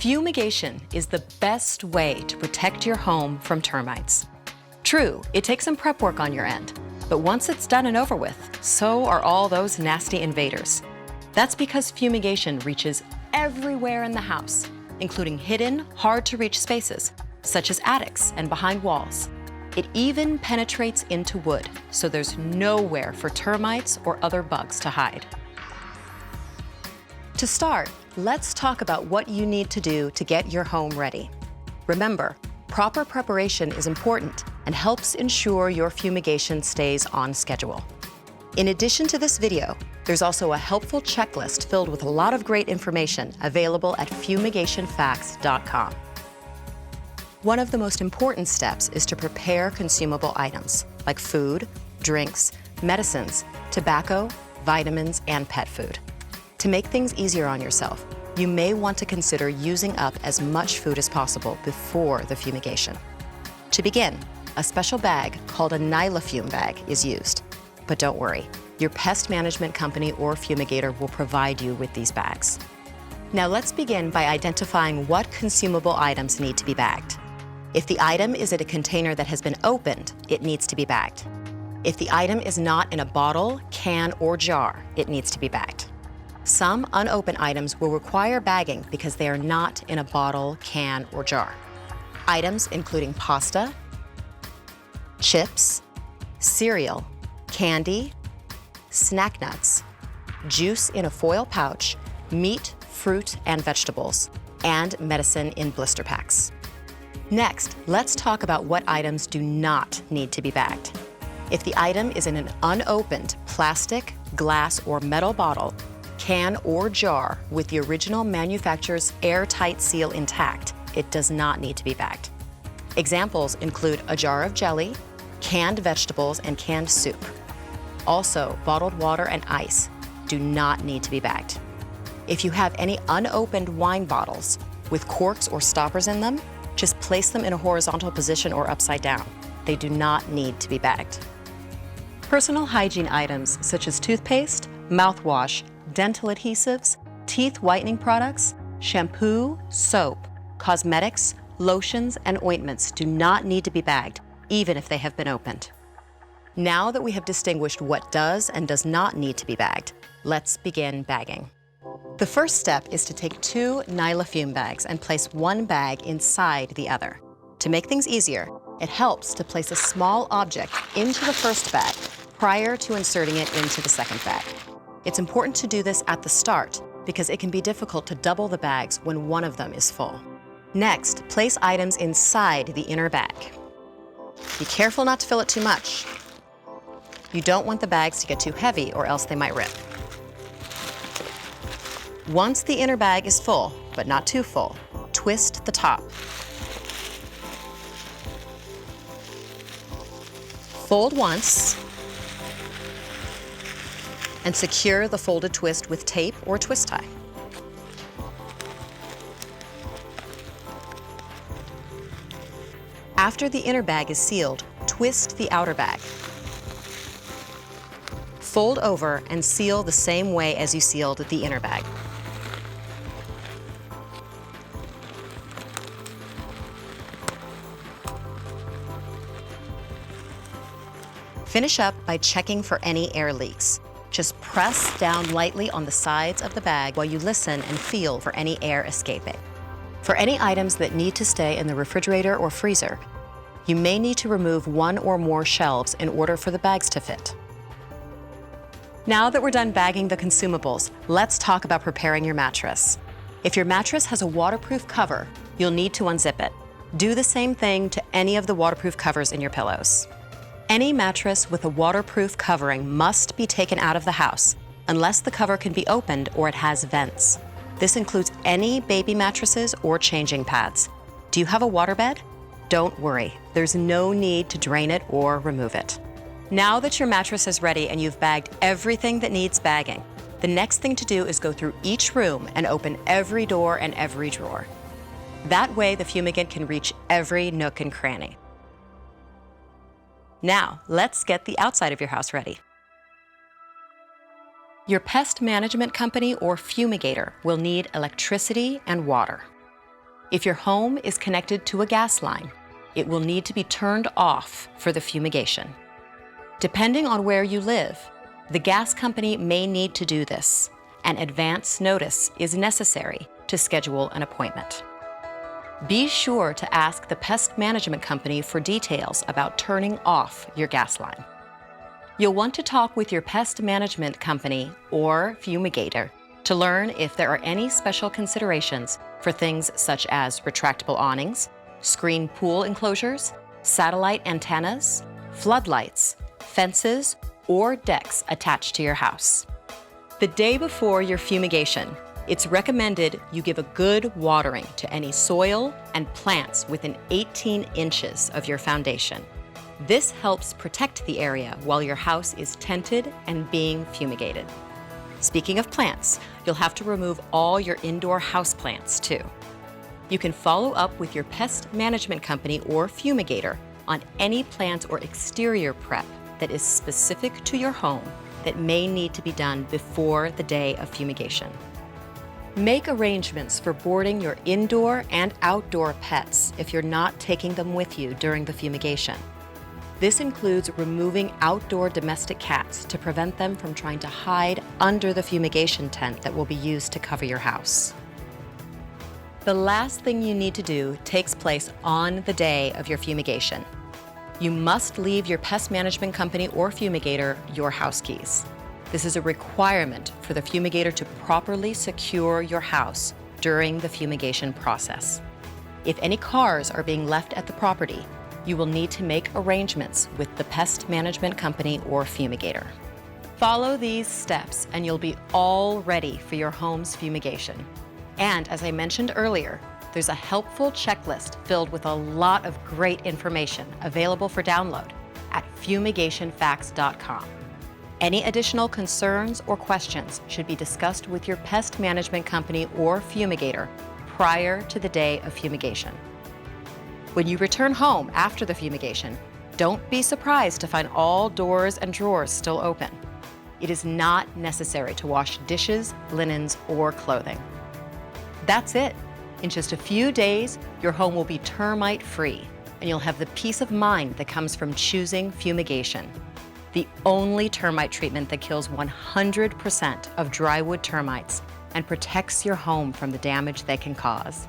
Fumigation is the best way to protect your home from termites. True, it takes some prep work on your end, but once it's done and over with, so are all those nasty invaders. That's because fumigation reaches everywhere in the house, including hidden, hard-to-reach spaces, such as attics and behind walls. It even penetrates into wood, so there's nowhere for termites or other bugs to hide. To start, let's talk about what you need to do to get your home ready. Remember, proper preparation is important and helps ensure your fumigation stays on schedule. In addition to this video, there's also a helpful checklist filled with a lot of great information available at fumigationfacts.com. One of the most important steps is to prepare consumable items like food, drinks, medicines, tobacco, vitamins, and pet food. To make things easier on yourself, you may want to consider using up as much food as possible before the fumigation. To begin, a special bag called a Nylafume bag is used. But don't worry, your pest management company or fumigator will provide you with these bags. Now let's begin by identifying what consumable items need to be bagged. If the item is in a container that has been opened, it needs to be bagged. If the item is not in a bottle, can, or jar, it needs to be bagged. Some unopened items will require bagging because they are not in a bottle, can, or jar. Items including pasta, chips, cereal, candy, snack nuts, juice in a foil pouch, meat, fruit, and vegetables, and medicine in blister packs. Next, let's talk about what items do not need to be bagged. If the item is in an unopened plastic, glass, or metal bottle, can, or jar with the original manufacturer's airtight seal intact, it does not need to be bagged. Examples include a jar of jelly, canned vegetables, and canned soup. Also, bottled water and ice do not need to be bagged. If you have any unopened wine bottles with corks or stoppers in them, just place them in a horizontal position or upside down. They do not need to be bagged. Personal hygiene items such as toothpaste, mouthwash, dental adhesives, teeth whitening products, shampoo, soap, cosmetics, lotions, and ointments do not need to be bagged, even if they have been opened. Now that we have distinguished what does and does not need to be bagged, let's begin bagging. The first step is to take 2 Nylafume bags and place one bag inside the other. To make things easier, it helps to place a small object into the first bag prior to inserting it into the second bag. It's important to do this at the start because it can be difficult to double the bags when one of them is full. Next, place items inside the inner bag. Be careful not to fill it too much. You don't want the bags to get too heavy or else they might rip. Once the inner bag is full, but not too full, twist the top. Fold once and secure the folded twist with tape or twist tie. After the inner bag is sealed, twist the outer bag. Fold over and seal the same way as you sealed the inner bag. Finish up by checking for any air leaks. Just press down lightly on the sides of the bag while you listen and feel for any air escaping. For any items that need to stay in the refrigerator or freezer, you may need to remove one or more shelves in order for the bags to fit. Now that we're done bagging the consumables, let's talk about preparing your mattress. If your mattress has a waterproof cover, you'll need to unzip it. Do the same thing to any of the waterproof covers in your pillows. Any mattress with a waterproof covering must be taken out of the house unless the cover can be opened or it has vents. This includes any baby mattresses or changing pads. Do you have a waterbed? Don't worry, there's no need to drain it or remove it. Now that your mattress is ready and you've bagged everything that needs bagging, the next thing to do is go through each room and open every door and every drawer. That way the fumigant can reach every nook and cranny. Now, let's get the outside of your house ready. Your pest management company or fumigator will need electricity and water. If your home is connected to a gas line, it will need to be turned off for the fumigation. Depending on where you live, the gas company may need to do this, and advance notice is necessary to schedule an appointment. Be sure to ask the pest management company for details about turning off your gas line. You'll want to talk with your pest management company or fumigator to learn if there are any special considerations for things such as retractable awnings, screen pool enclosures, satellite antennas, floodlights, fences, or decks attached to your house. The day before your fumigation, it's recommended you give a good watering to any soil and plants within 18 inches of your foundation. This helps protect the area while your house is tented and being fumigated. Speaking of plants, you'll have to remove all your indoor houseplants too. You can follow up with your pest management company or fumigator on any plant or exterior prep that is specific to your home that may need to be done before the day of fumigation. Make arrangements for boarding your indoor and outdoor pets if you're not taking them with you during the fumigation. This includes removing outdoor domestic cats to prevent them from trying to hide under the fumigation tent that will be used to cover your house. The last thing you need to do takes place on the day of your fumigation. You must leave your pest management company or fumigator your house keys. This is a requirement for the fumigator to properly secure your house during the fumigation process. If any cars are being left at the property, you will need to make arrangements with the pest management company or fumigator. Follow these steps and you'll be all ready for your home's fumigation. And as I mentioned earlier, there's a helpful checklist filled with a lot of great information available for download at fumigationfacts.com. Any additional concerns or questions should be discussed with your pest management company or fumigator prior to the day of fumigation. When you return home after the fumigation, don't be surprised to find all doors and drawers still open. It is not necessary to wash dishes, linens, or clothing. That's it. In just a few days, your home will be termite-free, and you'll have the peace of mind that comes from choosing fumigation, the only termite treatment that kills 100% of drywood termites and protects your home from the damage they can cause.